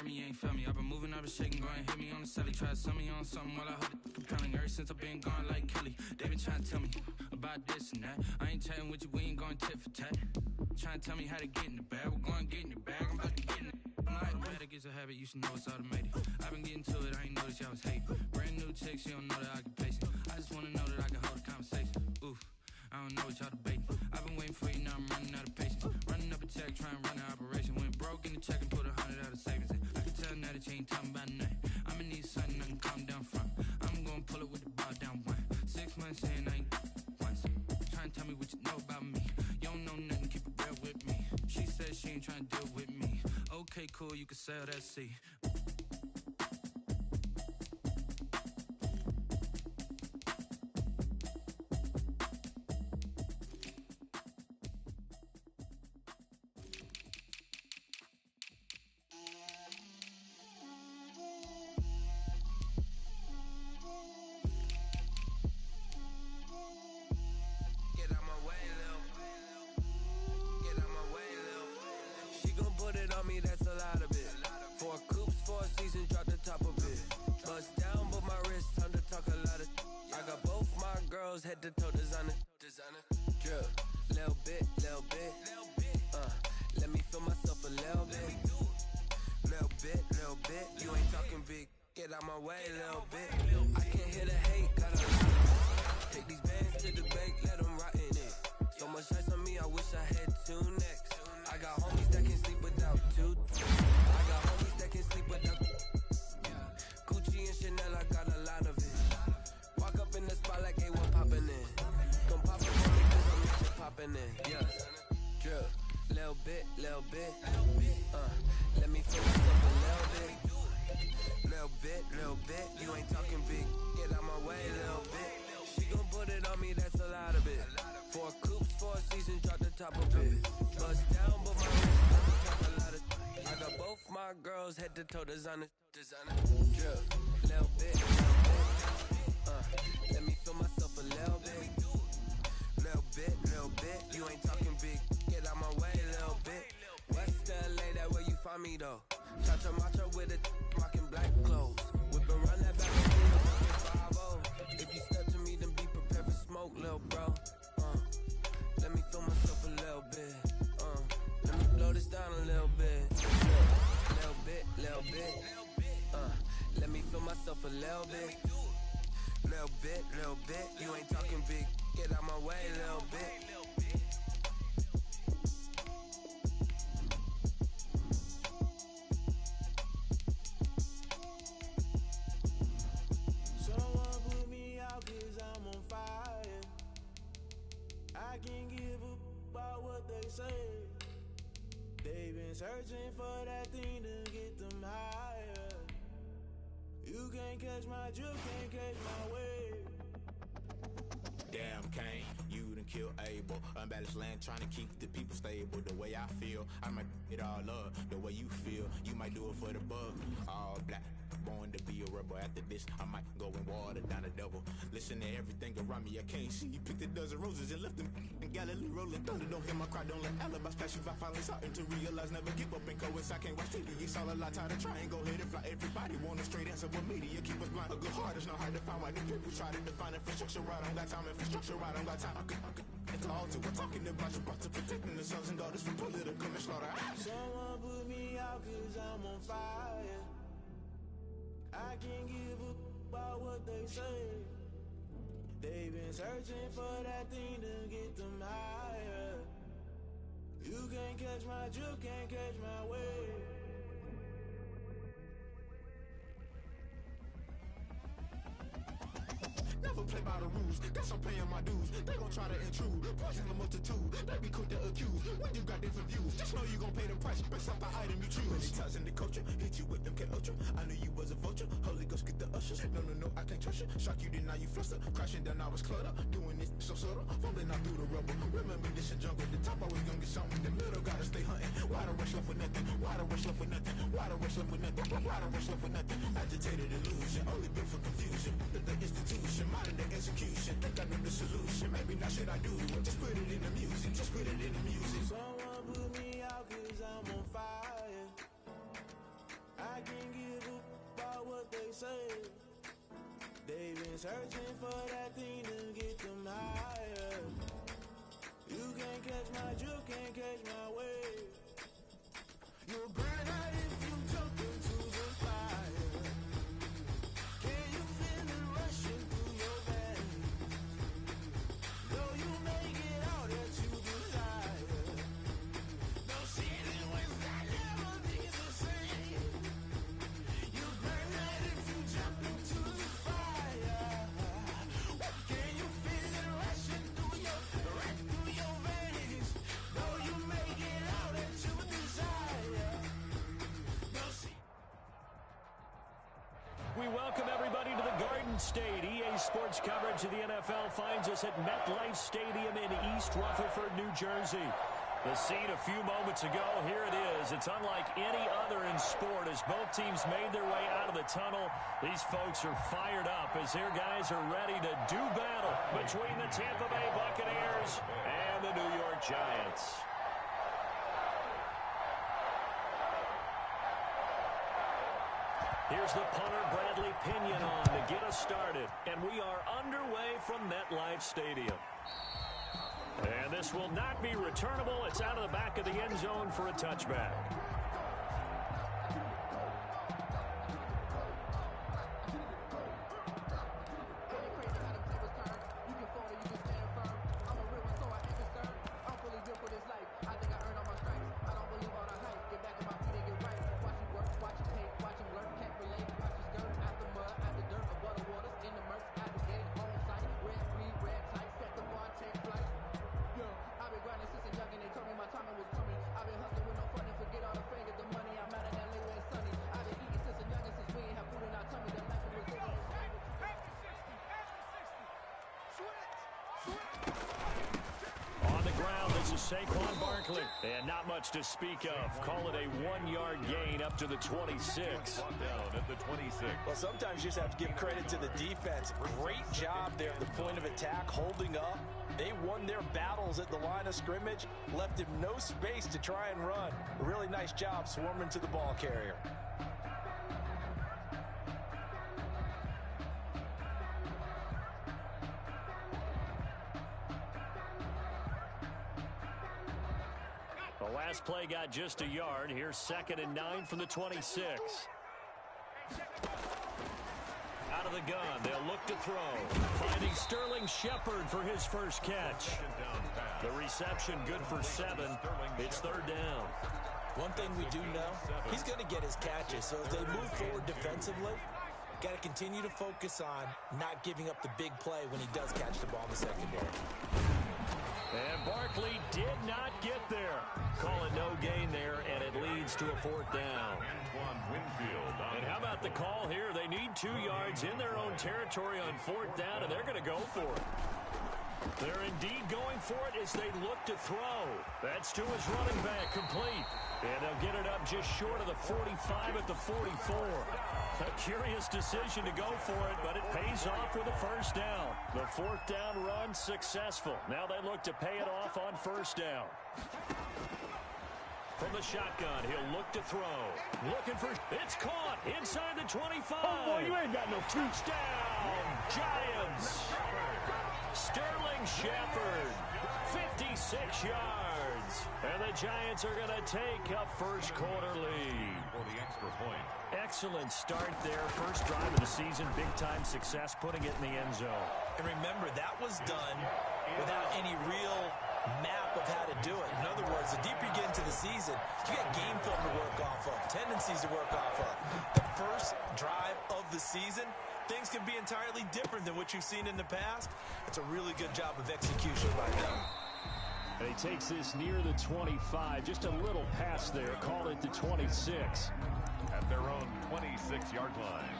heard me, you ain't felt me. I've been moving, I've been shaking, go and hit me on the celly. Try to sell me on something while I hold it compelling. Ever since I've been gone like Kelly, they been trying to tell me about this and that. I ain't chatting with you, we ain't going tit for tat. Trying to tell me how to get in the bag, we're going to get in the bag, I'm about to get in it. I'm like, automatic is a habit, you should know it's automated. I've been getting to it, I ain't noticed y'all was hating. Brand new chick, she don't know the occupation. I just wanna know that I can hold a conversation. Oof, I don't know what y'all debating. I've been waiting for you, now I'm running out of patience. Running up a check, trying to run an operation. Went broke in the check and put 100 out of savings in. I can tell now that you ain't talking about nothing. I'ma need something I can calm down from. I'm gonna pull it with the bar down one. 6 months in, I ain't once. Trying to tell me what you know about me. You don't know nothing, keep it real with me. She said she ain't trying to deal with me. Okay, cool, you can sell that seat. Head to toe designer, drip, little bit, let me feel myself a little bit, you ain't talking big, get out my way, little bit, I can't hear the hate, gotta take these bands to the bank, let them rot in it, so much ice on me, I wish I had two necks, I got homies that can sleep without two, I got homies that can sleep without, Gucci and Chanel, I got a lot of it. Walk up in the spot like A1 poppin' in. Come pop up on me cause I'm not poppin' in. Yeah, drip, little bit. Let me feel myself a little bit. You ain't talking big, get out my way, little bit. She gon' put it on me, that's a lot of it. 4 coops, 4 seasons, drop the top of it. Bust down, but my wrist on the top a lot of. I got both my girls head to toe designer. Drip, little bit. Let me feel myself a little bit, you ain't talking big, get out my way, little bit. West LA, that where you find me though. Cha-cha matcha with a rockin' black clothes. Whip around that back and 5-0. If you step to me, then be prepared for smoke, little bro. Let me feel myself a little bit. Let me blow this down a little bit. Little bit. Let me feel myself a little bit. Little bit, you ain't talking big, get out my way, little bit. Someone put me out cause I'm on fire. I can't give up about what they say. They've been searching for that thing to get them higher. You can't catch my drift, can't catch my wave. Damn, Kane, you done killed Abel. Unbalanced land, trying to keep the people stable. The way I feel, I might it all up. The way you feel, you might do it for the bug. All black, born to be a rebel. After this, I might go and water down the devil. Listen to everything around me, I can't see. Picked a dozen roses and left them in Galilee rolling thunder. Don't hear my cry, don't let alibis pass you. I finally starting to realize, never give up and coincide. I can't watch TV, it's all a lot, time to try and go ahead and fly. Everybody want a straight answer, but media keep us blind. A good heart is not hard to find. Why these people try to define infrastructure right? I don't got time, infrastructure right, I don't got time. I could it's all to we're talking about you, about to protecting the sons and daughters from political and slaughter. Someone put me out cause I'm on fire. I can't give up about what they say. They've been searching for that thing to get them higher. You can't catch my drift, can't catch my wave. Never play by the rules, guess I'm paying my dues. They gon' try to intrude, poison the multitude. They be quick to accuse, when you got different views. Just know you gon' pay the price, based off the item you choose. Many times in the culture, hit you with MK Ultra. I knew you was a vulture, Holy Ghost get the ushers. No, I can't trust you. Shock you, then now you fluster. Crashing down, I was clutter. Doing this so subtle, falling out through the rubble. Remember this in jungle, the top always gonna get something. The middle gotta stay hunting. Why the rush left for nothing? Why the rush left for nothing? Why the rush left for nothing? Why the rush left for nothing? Agitated illusion, only built for confusion. The institution, modern day execution. Think I know the solution. Maybe not shit I do. Just put it in the music. Just put it in the music. Someone put me out cause I'm on fire. I say. They've been searching for that thing to get them higher. You can't catch my drift, can't catch my wave. You'll burn out if you jump into the fire. Can you feel it rushing through your veins? Though you may get all that you desire. No ceiling when I never be the same. You burn out if you jump into the fire. Can you feel it rushing through your veins? Though you may get all that you desire. No We welcome everybody to the Garden State. EA Sports coverage of the NFL finds us at MetLife Stadium in East Rutherford, New Jersey. The scene a few moments ago, here it is. It's unlike any other in sport as both teams made their way out of the tunnel. These folks are fired up as their guys are ready to do battle between the Tampa Bay Buccaneers and the New York Giants. Here's the punter, Bradley Pinion, on to get us started. And we are underway from MetLife Stadium. And this will not be returnable. It's out of the back of the end zone for a touchback. Saquon Barkley, and not much to speak of. Call it a 1-yard gain up to the 26. Down at the 26. Well, sometimes you just have to give credit to the defense. Great job there at the point of attack, holding up. They won their battles at the line of scrimmage, left him no space to try and run. A really nice job swarming to the ball carrier. The last play got just a yard. Here's 2nd and 9 from the 26. Out of the gun, they'll look to throw. Finding Sterling Shepard for his first catch. The reception good for 7. It's 3rd down. One thing we do know, he's going to get his catches. So if they move forward defensively, got to continue to focus on not giving up the big play when he does catch the ball in the secondary. And Barkley did not get there. Call it no gain there, and it leads to a 4th down. And how about the call here? They need 2 yards in their own territory on 4th down, and they're going to go for it. They're indeed going for it as they look to throw. That's to his running back, complete. And they'll get it up just short of the 45 at the 44. A curious decision to go for it, but it pays off with a 1st down. The 4th down run successful. Now they look to pay it off on 1st down. From the shotgun, he'll look to throw. Looking for... It's caught inside the 25. Oh, boy, you ain't got no touchdown. Giants. Sterling Shepard, 56 yards. And the Giants are going to take a first-quarter lead. For the extra point. Excellent start there. First drive of the season. Big-time success, putting it in the end zone. And remember, that was done without any real map of how to do it. In other words, the deeper you get into the season, you got game film to work off of, tendencies to work off of. The first drive of the season, things can be entirely different than what you've seen in the past. It's a really good job of execution by them. And he takes this near the 25. Just a little pass there. Call it the 26. At their own 26-yard line.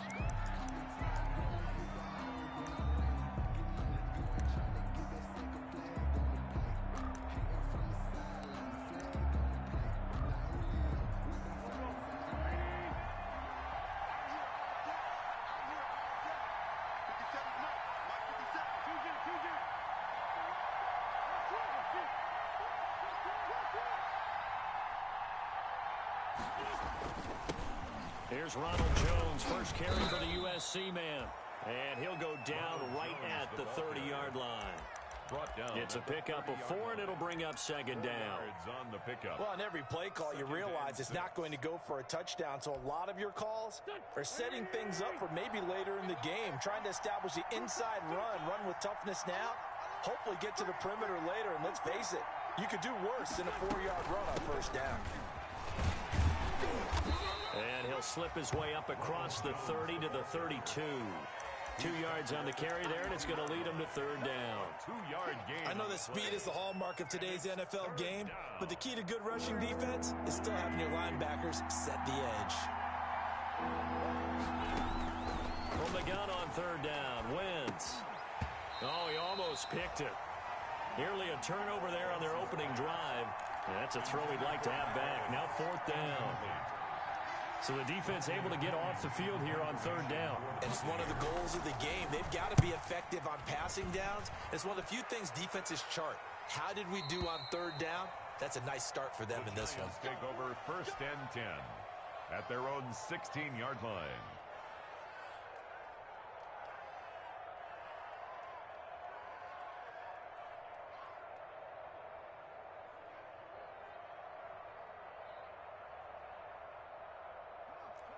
Here's Ronald Jones, first carry for the USC man. And he'll go down right at the 30-yard line. It's a pickup of 4, and it'll bring up second down. On the pickup. Well, on every play call, you realize it's not going to go for a touchdown, so a lot of your calls are setting things up for maybe later in the game, trying to establish the inside run with toughness now, hopefully get to the perimeter later, and let's face it, you could do worse than a 4-yard run on first down. And he'll slip his way up across the 30 to the 32. 2 yards on the carry there, and it's going to lead him to third down. 2-yard gain. I know that speed is the hallmark of today's NFL game, but the key to good rushing defense is still having your linebackers set the edge. From the gun on third down, Wentz. Oh, he almost picked it. Nearly a turnover there on their opening drive. And that's a throw he'd like to have back. Now fourth down. So the defense able to get off the field here on third down. And it's one of the goals of the game. They've got to be effective on passing downs. It's one of the few things defenses chart. How did we do on third down? That's a nice start for them in this one. Take over first and 10 at their own 16-yard line.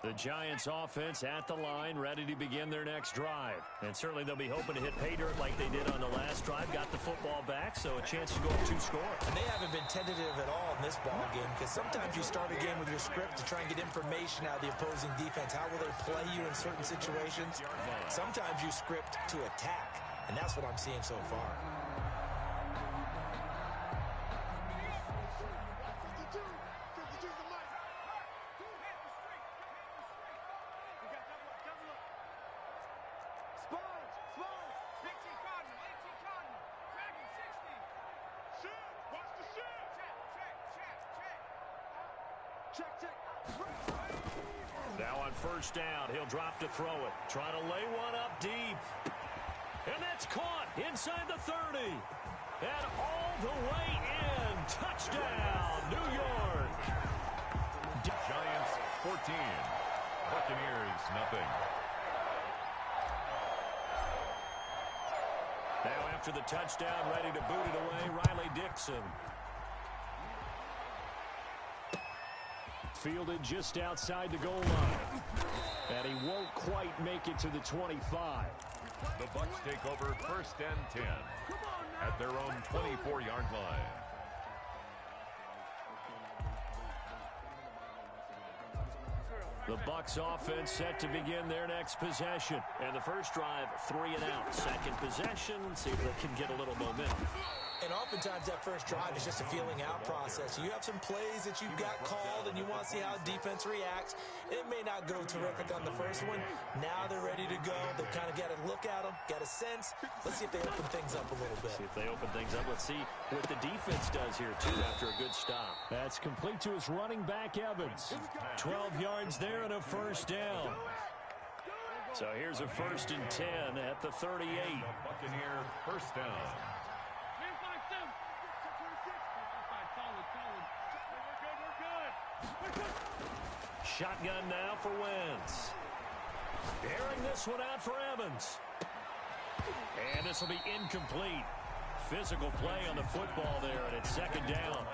The Giants offense at the line, ready to begin their next drive. And certainly they'll be hoping to hit pay dirt like they did on the last drive. Got the football back, so a chance to go up 2 scores. And they haven't been tentative at all in this ball game, because sometimes you start a game with your script to try and get information out of the opposing defense. How will they play you in certain situations? Sometimes you script to attack, and that's what I'm seeing so far. Now on first down, he'll drop to throw it. Trying to lay one up deep. And that's caught inside the 30. And all the way in. Touchdown, New York. Giants 14. Buccaneers nothing. Now after the touchdown, ready to boot it away, Riley Dixon. Fielded just outside the goal line. And he won't quite make it to the 25. The Bucs take over first and 10 at their own 24-yard line. The Bucs offense set to begin their next possession. And the first drive, 3 and out. Second possession, see if they can get a little momentum. And oftentimes that first drive is just a feeling out process. You have some plays that you've got called and you want to see how defense reacts. It may not go terrific on the first one. Now they're ready to go. They've kind of got to look at them, got a sense. Let's see if they open things up a little bit. See if they open things up. Let's see what the defense does here, too, after a good stop. That's complete to his running back, Evans. 12 yards there and a first down. So here's a first and 10 at the 38. Buccaneer first down. Shotgun now for Wentz. Airing this one out for Evans. And this will be incomplete. Physical play on the football there, and it's second down.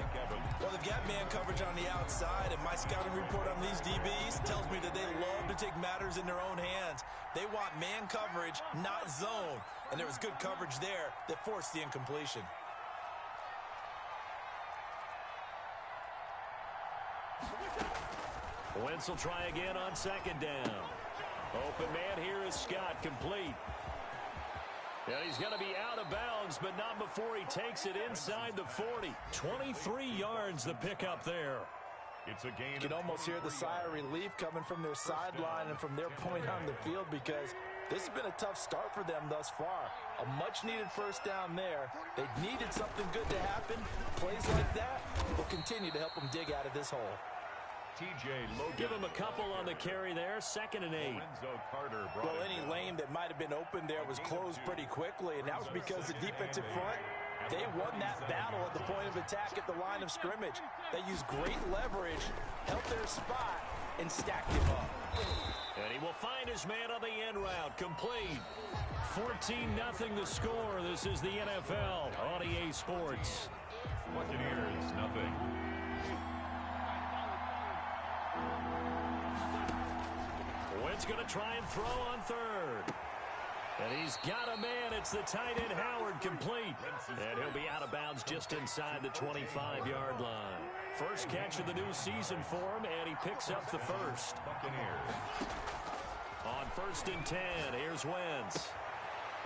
Well, they've got man coverage on the outside, and my scouting report on these DBs tells me that they love to take matters in their own hands. They want man coverage, not zone. And there was good coverage there that forced the incompletion. Wentz will try again on second down. Open man here is Scott, complete. And he's going to be out of bounds, but not before he takes it inside the 40. 23 yards the pickup there. It's a gain. You can almost hear the sigh of relief coming from their sideline and from their point on the field, because this has been a tough start for them thus far. A much-needed first down there. They needed something good to happen. Plays like that will continue to help them dig out of this hole. Give him a couple on the carry there. Second and 8. Well, any lane that might have been open there was closed pretty quickly, and that was because the defensive front, they won that battle at the point of attack at the line of scrimmage. They used great leverage, held their spot, and stacked him up. will find his man on the end route. Complete. 14-0 the score. This is the NFL on EA Sports. Buccaneers, nothing. Wynn's going to try and throw on third. And he's got a man. It's the tight end Howard, complete. And he'll be out of bounds just inside the 25-yard line. First catch of the new season for him, and he picks up the first. Buccaneers. On 1st and 10, here's Wentz.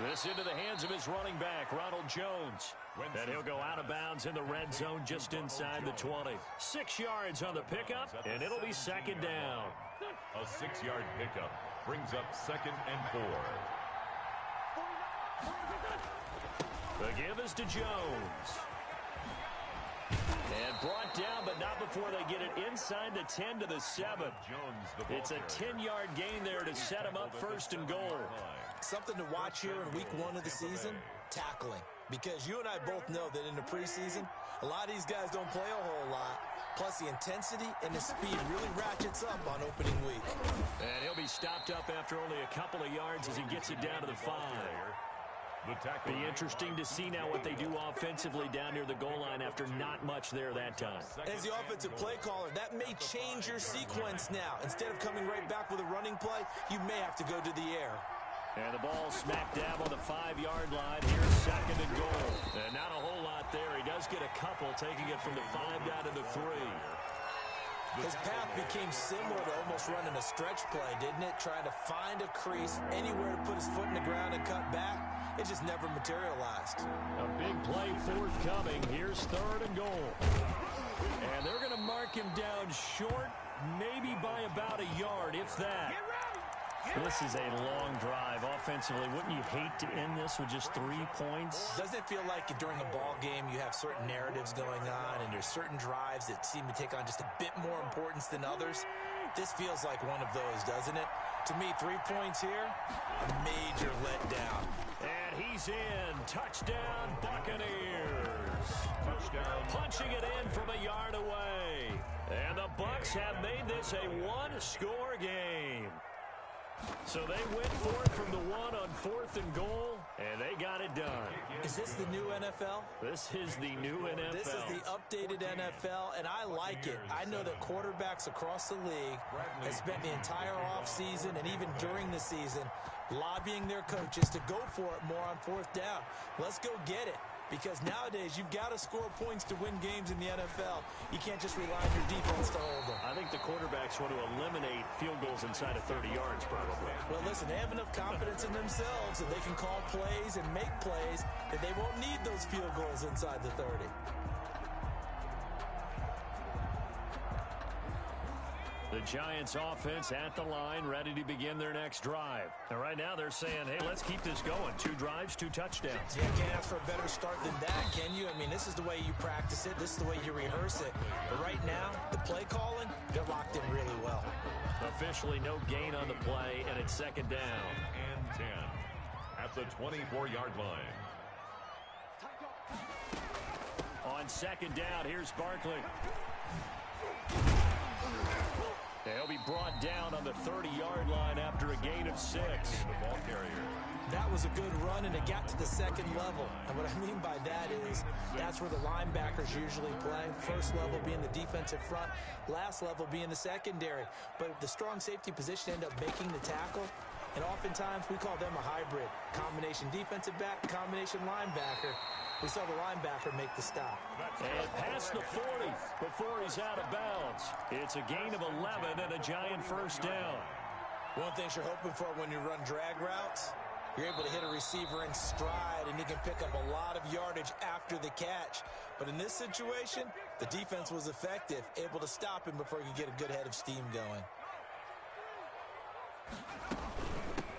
This into the hands of his running back, Ronald Jones. And he'll go out of bounds in the red zone just inside the 20. 6 yards on the pickup, and it'll be second down. A 6-yard pickup brings up 2nd and 4. The give is to Jones. And brought down, but not before they get it inside the 10 to the 7. It's a 10-yard gain there to set him up 1st and goal. Something to watch here in week 1 of the season, tackling. Because you and I both know that in the preseason, a lot of these guys don't play a whole lot. Plus the intensity and the speed really ratchets up on opening week. And he'll be stopped up after only a couple of yards as he gets it down to the 5. Be interesting to see now what they do offensively down near the goal line after not much there that time. As the offensive play caller, that may change your sequence now. Instead of coming right back with a running play, you may have to go to the air. And the ball smack dab on the 5-yard line. Here's 2nd and goal. And not a whole lot there. He does get a couple, taking it from the 5 down to the 3. His path became similar to almost running a stretch play, didn't it? Trying to find a crease, anywhere to put his foot in the ground and cut back. It just never materialized. A big play forthcoming. Here's 3rd and goal. And they're going to mark him down short, maybe by about a yard, if that. This is a long drive offensively. Wouldn't you hate to end this with just 3 points? Doesn't it feel like during a ball game you have certain narratives going on and there's certain drives that seem to take on just a bit more importance than others? This feels like one of those, doesn't it? To me, 3 points here, a major letdown. And he's in. Touchdown, Buccaneers. Touchdown. Punching it in from a yard away. And the Bucs have made this a one-score game. So they went for it from the 1 on 4th and goal, and they got it done. Is this the new NFL? This is the new NFL. This is the updated NFL, and I like it. I know that quarterbacks across the league have spent the entire offseason and even during the season lobbying their coaches to go for it more on 4th down. Let's go get it. Because nowadays, you've got to score points to win games in the NFL. You can't just rely on your defense to hold them. I think the quarterbacks want to eliminate field goals inside of 30 yards, probably. Well, listen, they have enough confidence in themselves that they can call plays and make plays that they won't need those field goals inside the 30. The Giants offense at the line, ready to begin their next drive. And right now they're saying, hey, let's keep this going. 2 drives, 2 touchdowns. Yeah, can't ask for a better start than that, can you? I mean, this is the way you practice it. This is the way you rehearse it. But right now, the play calling, they're locked in really well. Officially no gain on the play, and it's 2nd down. And 10 at the 24-yard line. On 2nd down, here's Barkley. They'll be brought down on the 30-yard line after a gain of 6. The ball carrier. That was a good run, and it got to the 2nd level. And what I mean by that is that's where the linebackers usually play. First level being the defensive front, last level being the secondary. But the strong safety position end up making the tackle, and oftentimes we call them a hybrid. Combination defensive back, combination linebacker. We saw the linebacker make the stop. And past the 40 before he's out of bounds. It's a gain of 11 and a Giant 1st down. One thing you're hoping for when you run drag routes, you're able to hit a receiver in stride, and you can pick up a lot of yardage after the catch. But in this situation, the defense was effective, able to stop him before he could get a good head of steam going.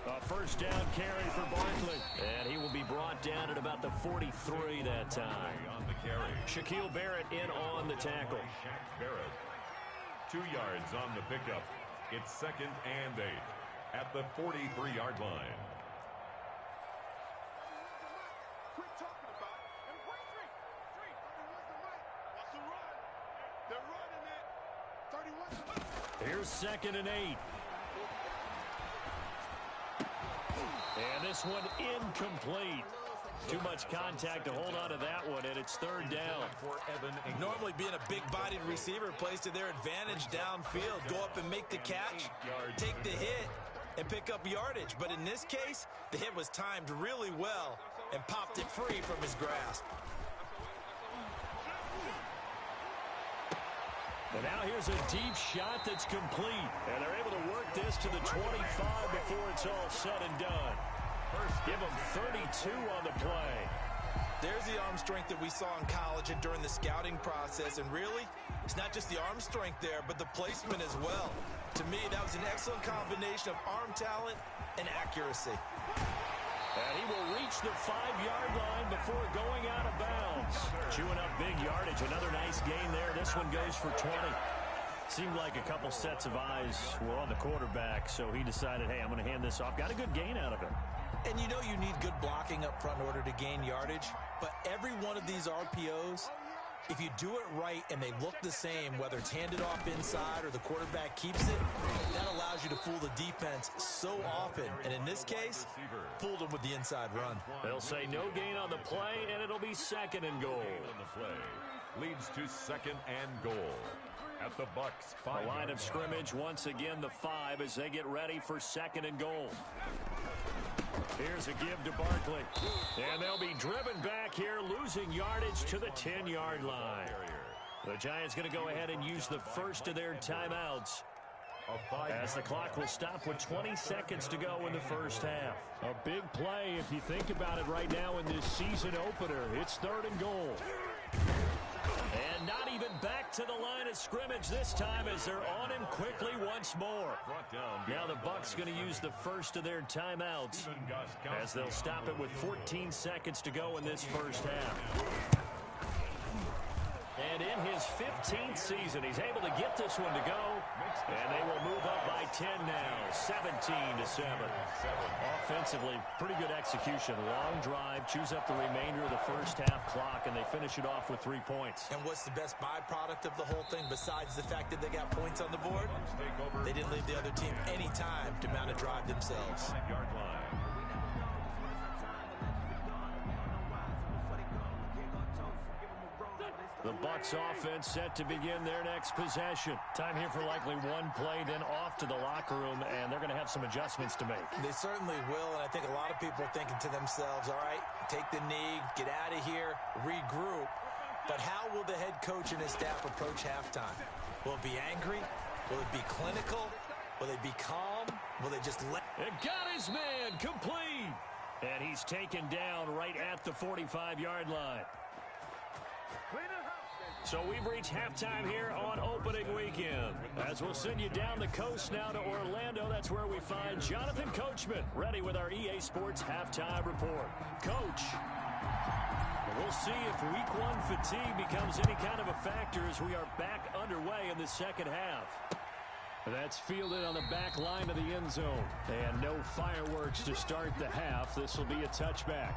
A 1st down carry for Barkley. And he will be brought down at about the 43 that time. On the carry. Shaquille Barrett in on the tackle. Barrett. 2 yards on the pickup. It's 2nd and 8 at the 43-yard line. Quit talking about it and play three. What's the run? They're running it. 31. Here's 2nd and 8. this one incomplete. Too much contact to hold on to that one, and it's third down. Normally being a big-bodied receiver plays to their advantage downfield. Go up and make the catch, take the hit, and pick up yardage. But in this case, the hit was timed really well and popped it free from his grasp. And now here's a deep shot that's complete. And they're able to work this to the 25 before it's all said and done. Give him 32 on the play. There's the arm strength that we saw in college and during the scouting process. And really, it's not just the arm strength there, but the placement as well. To me, that was an excellent combination of arm talent and accuracy. And he will reach the 5-yard line before going out of bounds. Chewing up big yardage. Another nice gain there. This one goes for 20. Seemed like a couple sets of eyes were on the quarterback, so he decided, hey, I'm going to hand this off. Got a good gain out of it. And you know you need good blocking up front in order to gain yardage. But every one of these RPOs, if you do it right and they look the same, whether it's handed off inside or the quarterback keeps it, that allows you to fool the defense so often. And in this case, fooled them with the inside run. They'll say no gain on the play, and it'll be second and goal. On the play leads to second and goal. At the Bucks 5. The line of scrimmage once again the 5 as they get ready for second and goal. Here's a give to Barkley. And they'll be driven back here, losing yardage to the 10-yard line. The Giants going to go ahead and use the first of their timeouts as the clock will stop with 20 seconds to go in the first half. A big play if you think about it right now in this season opener. It's third and goal. And not even back to the line of scrimmage this time as they're on him quickly once more. Now the Bucks going to use the first of their timeouts as they'll stop it with 14 seconds to go in this first half. And in his 15th season, he's able to get this one to go. And they will move up by 10 now, 17-7. Offensively, pretty good execution. Long drive, chews up the remainder of the first half clock, and they finish it off with 3 points. And what's the best byproduct of the whole thing besides the fact that they got points on the board? They didn't leave the other team any time to mount a drive themselves. The Bucks offense set to begin their next possession. Time here for likely one play, then off to the locker room, and they're going to have some adjustments to make. They certainly will, and I think a lot of people are thinking to themselves, all right, take the knee, get out of here, regroup. But how will the head coach and his staff approach halftime? Will it be angry? Will it be clinical? Will they be calm? Will they just let... And got his man complete! And he's taken down right at the 45-yard line. So we've reached halftime here on opening weekend. As we'll send you down the coast now to Orlando, that's where we find Jonathan Coachman, ready with our EA Sports halftime report. Coach, we'll see if week one fatigue becomes any kind of a factor as we are back underway in the second half. That's fielded on the back line of the end zone. And no fireworks to start the half. This will be a touchback.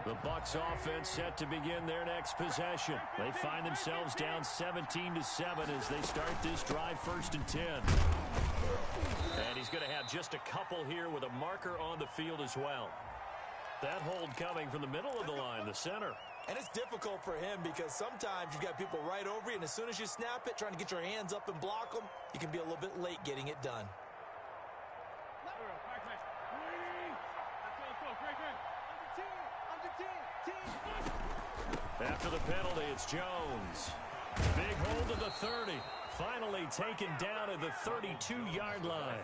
The Bucks offense set to begin their next possession. They find themselves down 17-7 as they start this drive, 1st and 10. And he's going to have just a couple here with a marker on the field as well. That hold coming from the middle of the line, the center. And it's difficult for him because sometimes you've got people right over you, and as soon as you snap it, trying to get your hands up and block them, you can be a little bit late getting it done. After the penalty, it's Jones. Big hold of the 30. Finally taken down at the 32-yard line.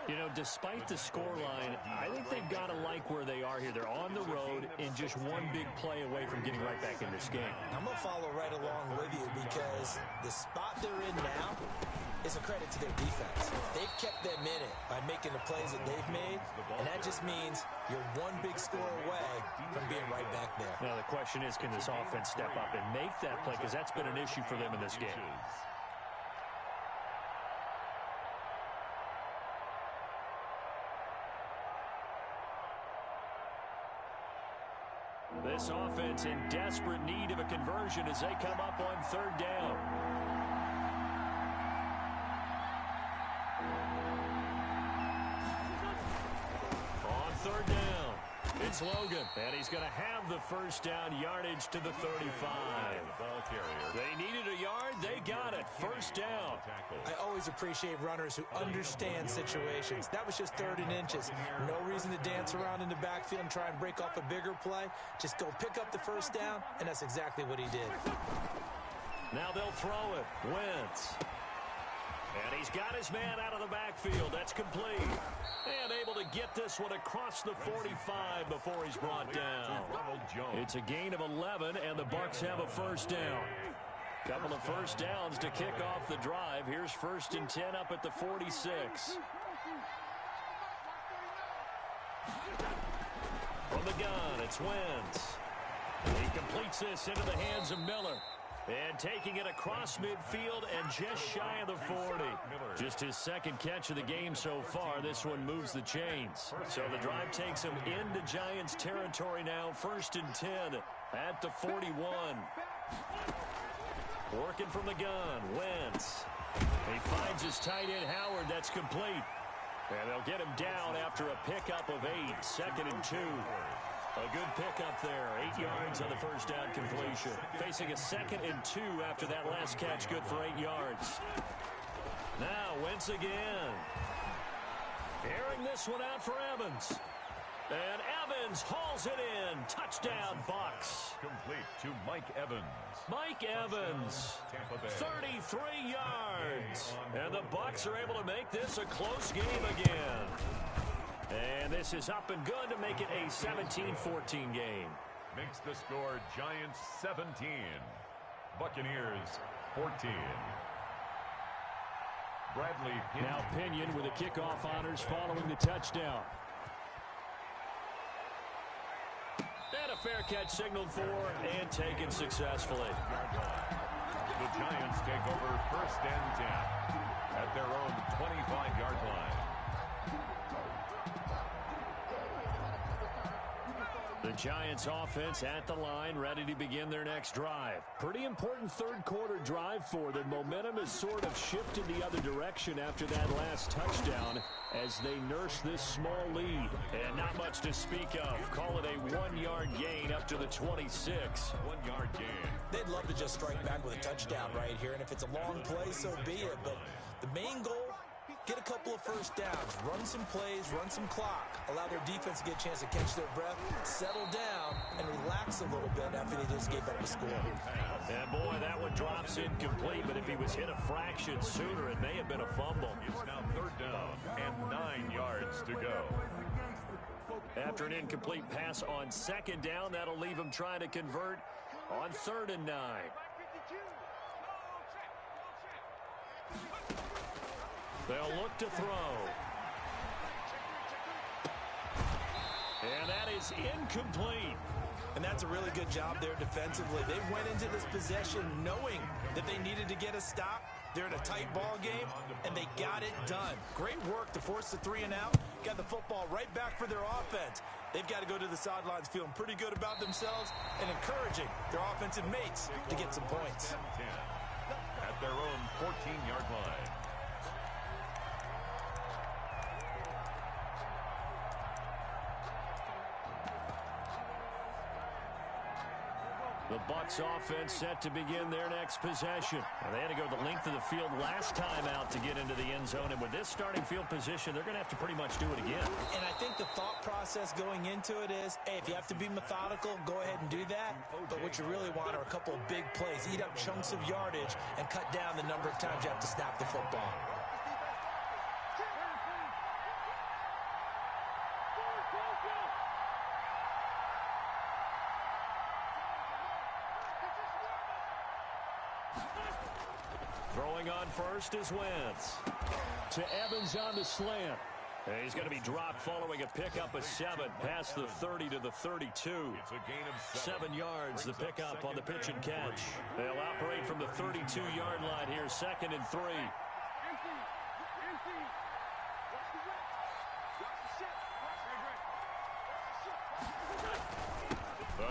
You know, despite the scoreline, I think they've got to like where they are here. They're on the road and just one big play away from getting right back in this game. I'm going to follow right along with you because the spot they're in now is a credit to their defense. They've kept them in it by making the plays that they've made, and that just means you're one big score away from being right back there. Now, the question is, can this offense step up and make that play? Because that's been an issue for them in this game. This offense in desperate need of a conversion as they come up on third down. On third down, it's Logan, and he's going to have the first down yardage to the 35. Ball carrier. They needed a yard. They got it. First down. I always appreciate runners who understand situations. That was just 3rd and inches. No reason to dance around in the backfield and try and break off a bigger play. Just go pick up the first down, and that's exactly what he did. Now they'll throw it. Wentz. And he's got his man out of the backfield. That's complete. And able to get this one across the 45 before he's brought down. It's a gain of 11, and the Bucs have a first down. Couple of first downs to kick off the drive. Here's 1st and 10 up at the 46. From the gun, it's Wentz. He completes this into the hands of Miller. And taking it across midfield and just shy of the 40. Just his 2nd catch of the game so far. This one moves the chains. So the drive takes him into Giants territory now. 1st and 10 at the 41. Working from the gun, Wentz. He finds his tight end, Howard. That's complete. And they'll get him down after a pickup of 8. 2nd and 2. A good pickup there. 8 yards on the first down completion. Facing a 2nd and 2 after that last catch. Good for 8 yards. Now Wentz again. Airing this one out for Evans. And Evans hauls it in. Touchdown, Bucs. Complete to Mike Evans. Mike Evans, 33 yards. And the Bucs are able to make this a close game again. And this is up and good to make it a 17-14 game. Makes the score Giants 17. Buccaneers 14. Bradley Pinion. Now Pinion with the kickoff honors following the touchdown. And a fair catch signaled for and taken successfully. The Giants take over 1st and 10 at their own 25-yard line. The Giants offense at the line, ready to begin their next drive. Pretty important 3rd quarter drive for them. Momentum has sort of shifted the other direction after that last touchdown as they nurse this small lead. And not much to speak of. Call it a 1-yard gain up to the 26. 1-yard gain. They'd love to just strike back with a touchdown right here, and if it's a long play, so be it. But the main goal, get a couple of first downs, run some plays, run some clock, allow their defense to get a chance to catch their breath, settle down, and relax a little bit after they just gave up a score. And boy, that one drops incomplete, but if he was hit a fraction sooner, it may have been a fumble. It's now 3rd down and 9 yards to go. After an incomplete pass on 2nd down, that'll leave him trying to convert on 3rd and 9. They'll look to throw. And that is incomplete. And that's a really good job there defensively. They went into this possession knowing that they needed to get a stop. They're in a tight ball game, and they got it done. Great work to force the 3 and out. Got the football right back for their offense. They've got to go to the sidelines feeling pretty good about themselves and encouraging their offensive mates to get some points. 10 at their own 14-yard line. The Bucs offense set to begin their next possession. And they had to go the length of the field last time out to get into the end zone. And with this starting field position, they're going to have to pretty much do it again. And I think the thought process going into it is, hey, if you have to be methodical, go ahead and do that. But what you really want are a couple of big plays. Eat up chunks of yardage and cut down the number of times you have to snap the football. Throwing on first is Wentz. To Evans on the slant. And he's going to be dropped following a pickup of 7 past the 30 to the 32. It's a gain of 7 yards, the pickup on the pitch and catch. They'll operate from the 32-yard line here, 2nd and 3.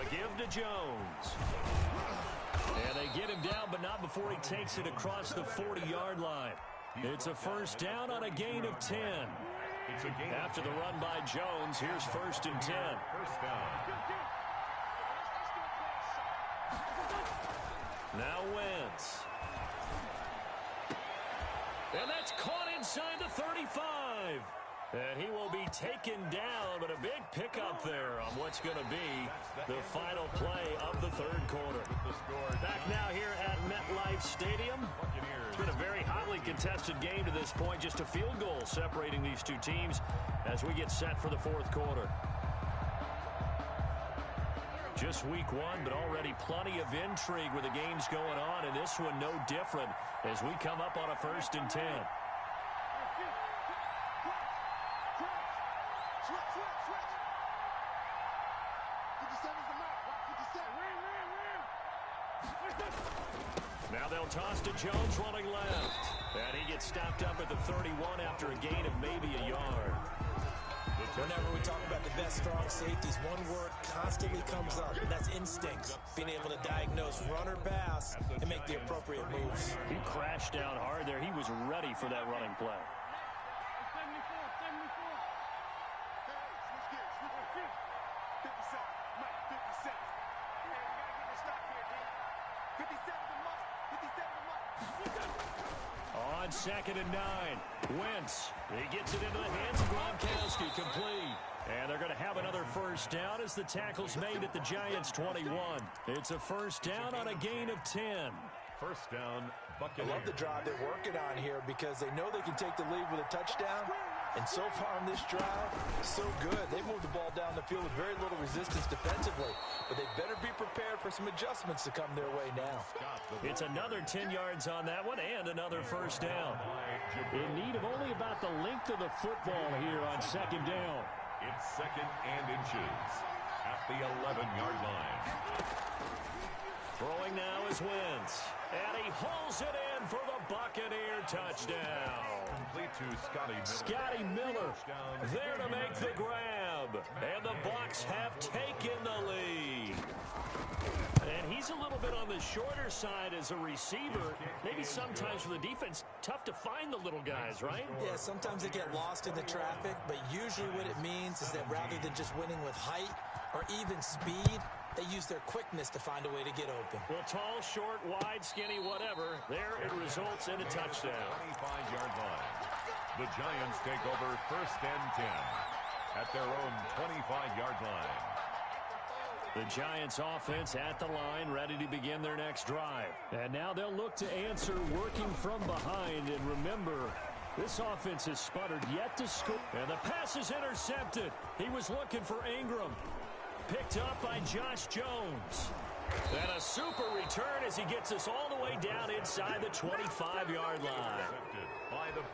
A give to Jones. And they get him down, but not before he takes it across the 40-yard line. It's a first down on a gain of 10. After the run by Jones, here's 1st and 10. First down. Now Wentz. And that's caught inside the 35. And he will be taken down, but a big pickup there on what's going to be the final play of the third quarter. Back now here at MetLife Stadium. It's been a very hotly contested game to this point. Just a field goal separating these two teams as we get set for the fourth quarter. Just week one, but already plenty of intrigue with the games going on, and this one no different as we come up on a 1st and 10. Now they'll toss to Jones running left. And he gets stopped up at the 31 after a gain of maybe a yard. Whenever we talk about the best strong safeties, one word constantly comes up, and that's instinct. Being able to diagnose run or pass and make the appropriate moves. He crashed down hard there. He was ready for that running play. On 2nd and 9, Wentz. He gets it into the hands of Gronkowski, complete. And they're going to have another first down as the tackle's made at the Giants' 21. It's a first down on a gain of 10. First down, Buccaneers. I love the drive they're working on here because they know they can take the lead with a touchdown. And so far on this drive, so good. They moved the ball down the field with very little resistance defensively. But they better be prepared for some adjustments to come their way now. It's another 10 yards on that one and another first down. In need of only about the length of the football here on 2nd down. It's 2nd and inches at the 11-yard line. Throwing now is Wentz. And he hauls it in for the Buccaneer touchdown. Complete to Scotty Miller. Scotty Miller there to make the grab. And the Bucs have taken the lead. And he's a little bit on the shorter side as a receiver. Maybe sometimes for the defense, tough to find the little guys, right? Yeah, sometimes they get lost in the traffic, but usually what it means is that rather than just winning with height or even speed, they use their quickness to find a way to get open. Well, tall, short, wide, skinny, whatever. There it results in a touchdown. 25-yard line. The Giants take over 1st and 10 at their own 25-yard line. The Giants offense at the line, ready to begin their next drive. And now they'll look to answer working from behind. And remember, this offense has sputtered yet to score. And the pass is intercepted. He was looking for Ingram. Picked up by Josh Jones. And a super return as he gets us all the way down inside the 25-yard line.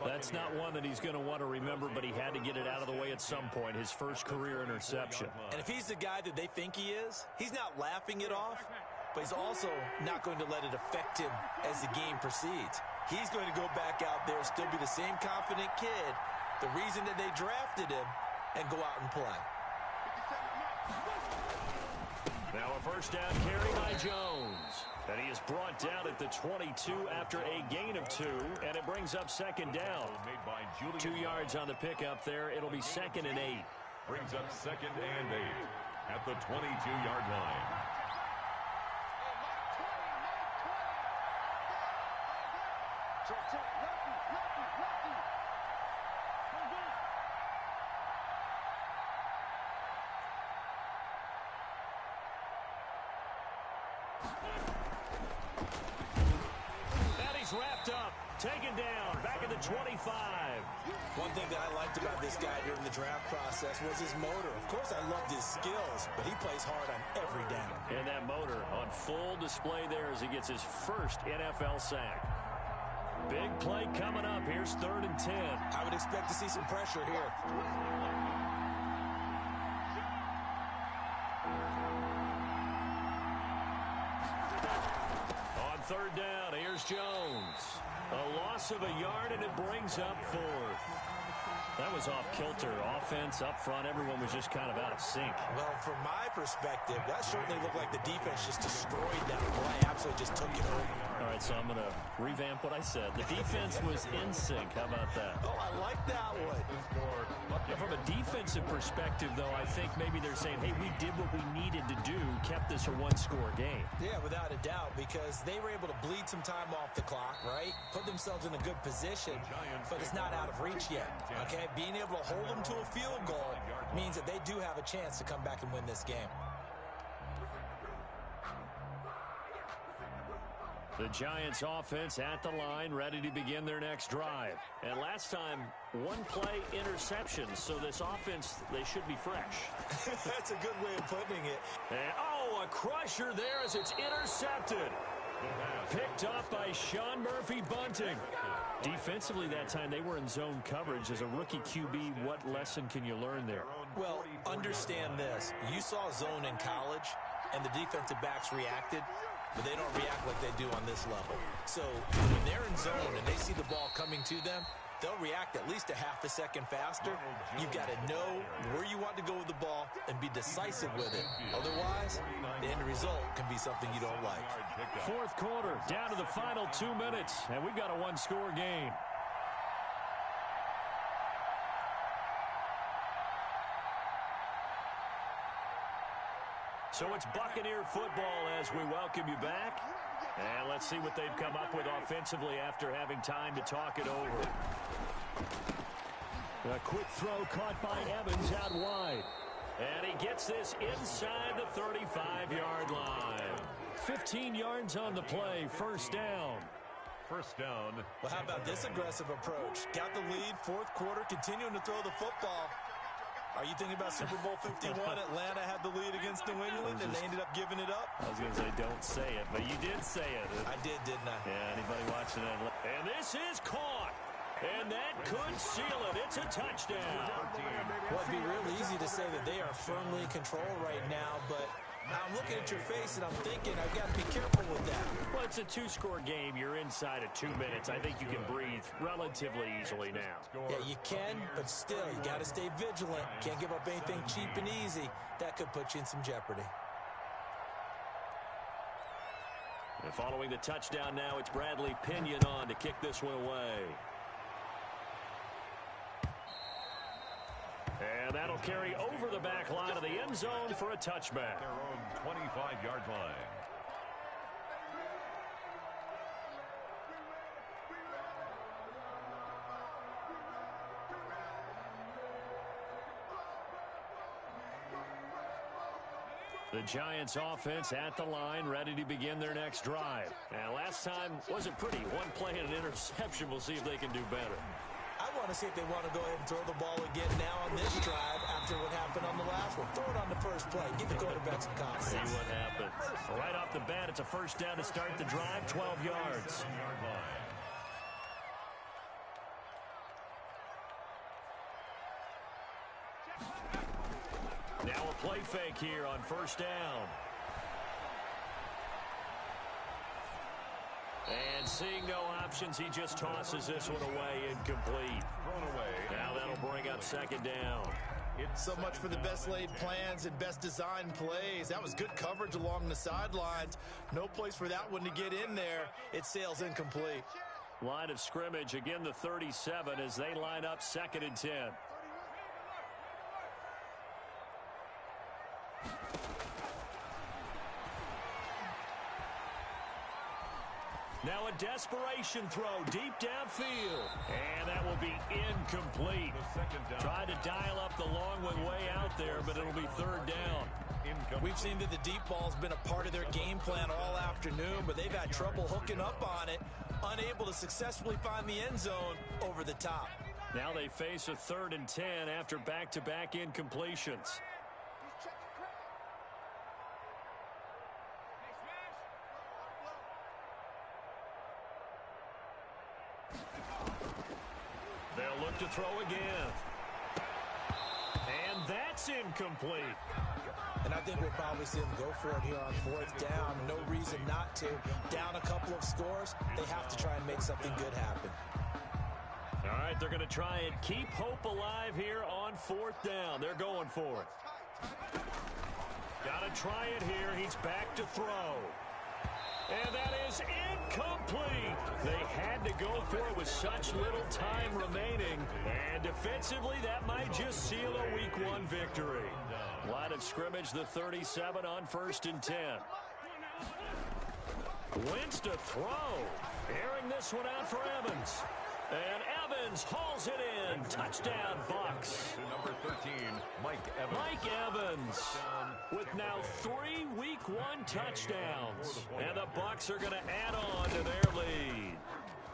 That's not one that he's going to want to remember, but he had to get it out of the way at some point, his first career interception. And if he's the guy that they think he is, he's not laughing it off, but he's also not going to let it affect him as the game proceeds. He's going to go back out there, still be the same confident kid, the reason that they drafted him, and go out and play. Now a first down carry by Jones. And he is brought down at the 22 after a gain of 2. And it brings up 2nd down. 2 yards on the pickup there. It'll be 2nd and 8. Brings up 2nd and 8 at the 22-yard line. Wrapped up, taken down, back at the 25. One thing that I liked about this guy during the draft process was his motor. Of course, I loved his skills, but he plays hard on every down. And that motor on full display there as he gets his first NFL sack. Big play coming up. Here's 3rd and 10. I would expect to see some pressure here. On 3rd down, here's Jones. A loss of a yard, and it brings up 4th. That was off kilter. Offense up front, everyone was just kind of out of sync. Well, from my perspective, that certainly looked like the defense just destroyed that play, absolutely just took it over. All right, so I'm going to revamp what I said. The defense was in sync. How about that? Oh, I like that one. From a defensive perspective, though, I think maybe they're saying, hey, we did what we needed to do, kept this a one-score game. Yeah, without a doubt, because they were able to bleed some time off the clock, right? Put themselves in a good position, but it's not out of reach yet, okay? Being able to hold them to a field goal means that they do have a chance to come back and win this game. The Giants offense at the line, ready to begin their next drive. And last time, one play interception, so this offense, they should be fresh. That's a good way of putting it. And, a crusher there as it's intercepted. Picked up by Sean Murphy Bunting. Defensively that time, they were in zone coverage. As a rookie QB, what lesson can you learn there? Well, understand this. You saw zone in college, and the defensive backs reacted, but they don't react like they do on this level. So when they're in zone and they see the ball coming to them, they'll react at least a half a second faster. You've got to know where you want to go with the ball and be decisive with it. Otherwise, the end result can be something you don't like. Fourth quarter, down to the final 2 minutes, and we've got a one-score game. So it's Buccaneer football as we welcome you back. And let's see what they've come up with offensively after having time to talk it over. A quick throw caught by Evans out wide. And he gets this inside the 35-yard line. 15 yards on the play, first down. First down. Well, how about this aggressive approach? Got the lead, fourth quarter, continuing to throw the football. Are you thinking about Super Bowl 51? Atlanta had the lead against New England, and they ended up giving it up? I was going to say, don't say it, but you did say it. I did, didn't I? Yeah, anybody watching it? And this is caught. And that could seal it. It's a touchdown. Well, it'd be real easy to say that they are firmly in control right now, but I'm looking at your face and I'm thinking I've got to be careful with that. Well, it's a two-score game. You're inside of 2 minutes. I think you can breathe relatively easily now. Yeah, you can, but still, you got to stay vigilant. Can't give up anything cheap and easy. That could put you in some jeopardy. And following the touchdown now, it's Bradley Pinion on to kick this one away. And that'll carry over the back line of the end zone for a touchback. Their own 25-yard line. The Giants offense at the line, ready to begin their next drive. And last time wasn't pretty. One play and an interception. We'll see if they can do better. I want to see if they want to go ahead and throw the ball again now on this drive after what happened on the last one. Throw it on the first play. Give the quarterback some confidence. See what happens. Right off the bat, it's a first down to start the drive, 12 yards. Now a play fake here on first down. And seeing no options, he just tosses this one away, incomplete. Thrown away. Now that'll bring up second down. So much for the best laid plans and best designed plays. That was good coverage along the sidelines. No place for that one to get in there. It sails incomplete. Line of scrimmage, again the 37 as they line up 2nd and 10. Now a desperation throw deep downfield. And that will be incomplete. Tried to dial up the long one way out there, but it'll be third down. We've seen that the deep ball's been a part of their game plan all afternoon, but they've had trouble hooking up on it, unable to successfully find the end zone over the top. Now they face a 3rd and 10 after back-to-back incompletions. They'll look to throw again. And that's incomplete. And I think we'll probably see them go for it here on 4th down. No reason not to. Down a couple of scores, they have to try and make something good happen. All right. right, they're going to try and keep hope alive here on 4th down. They're going for it. Got to try it here. He's back to throw. And that is incomplete. They had to go for it with such little time remaining. And defensively, that might just seal a Week 1 victory. Line of scrimmage, the 37 on 1st and 10. Wentz to throw. Airing this one out for Evans. And Evans hauls it in. Touchdown, Bucs. Number 13, Mike Evans. Mike Evans with now 3 Week 1 touchdowns. And the Bucs are going to add on to their lead.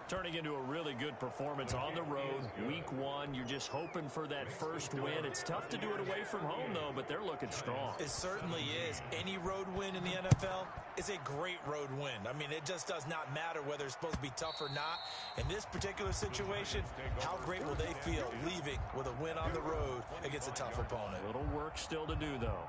Turning into a really good performance on the road. Week 1, you're just hoping for that first win. It's tough to do it away from home, though, but they're looking strong. It certainly is. Any road win in the NFL is a great road win. I mean, it just does not matter whether it's supposed to be tough or not. In this particular situation, how great will they feel leaving with a win on the road against a tough opponent? A little work still to do, though.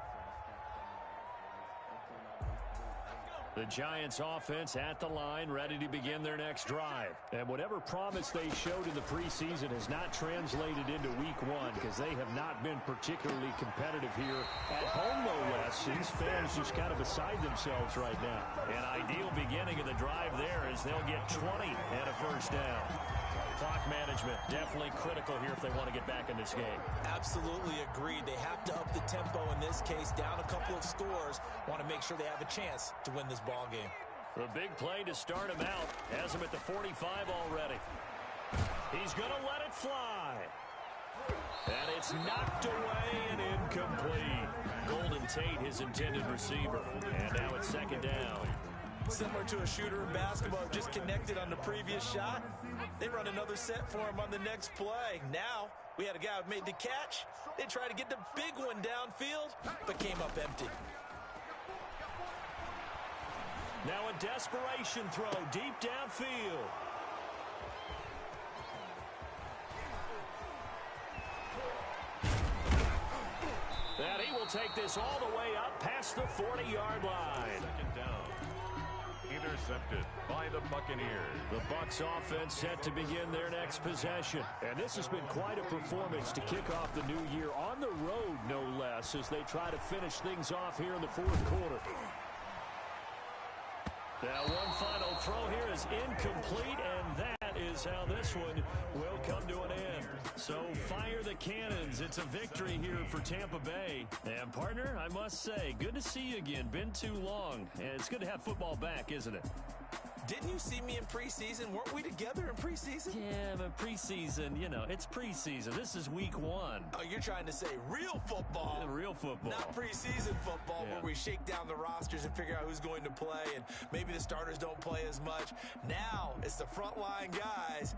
The Giants offense at the line, ready to begin their next drive. And whatever promise they showed in the preseason has not translated into Week 1 because they have not been particularly competitive here at home, no less. These fans just kind of beside themselves right now. An ideal beginning of the drive there is they'll get 20 and a first down. Clock management, definitely critical here if they want to get back in this game. Absolutely agreed. They have to up the tempo in this case, down a couple of scores. Want to make sure they have a chance to win this ball game. The big play to start him out has him at the 45 already. He's going to let it fly. And it's knocked away and incomplete. Golden Tate, his intended receiver. And now it's 2nd down. Similar to a shooter in basketball, just connected on the previous shot. They run another set for him on the next play. Now, we had a guy who made the catch. They tried to get the big one downfield, but came up empty. Now a desperation throw deep downfield. That he will take this all the way up past the 40-yard line. 2nd down. Intercepted by the Buccaneers. The Bucs offense set to begin their next possession. And this has been quite a performance to kick off the new year on the road, no less, as they try to finish things off here in the 4th quarter. Now one final throw here is incomplete, and that is how this one will come to an end. So fire the cannons. It's a victory here for Tampa Bay. And partner, I must say, good to see you again. Been too long. And it's good to have football back, isn't it? Didn't you see me in preseason? Weren't we together in preseason? Yeah, but preseason, you know, it's preseason. This is Week 1. Oh, you're trying to say real football. Yeah, real football. Not preseason football where we shake down the rosters and figure out who's going to play, and maybe the starters don't play as much. Now it's the frontline guys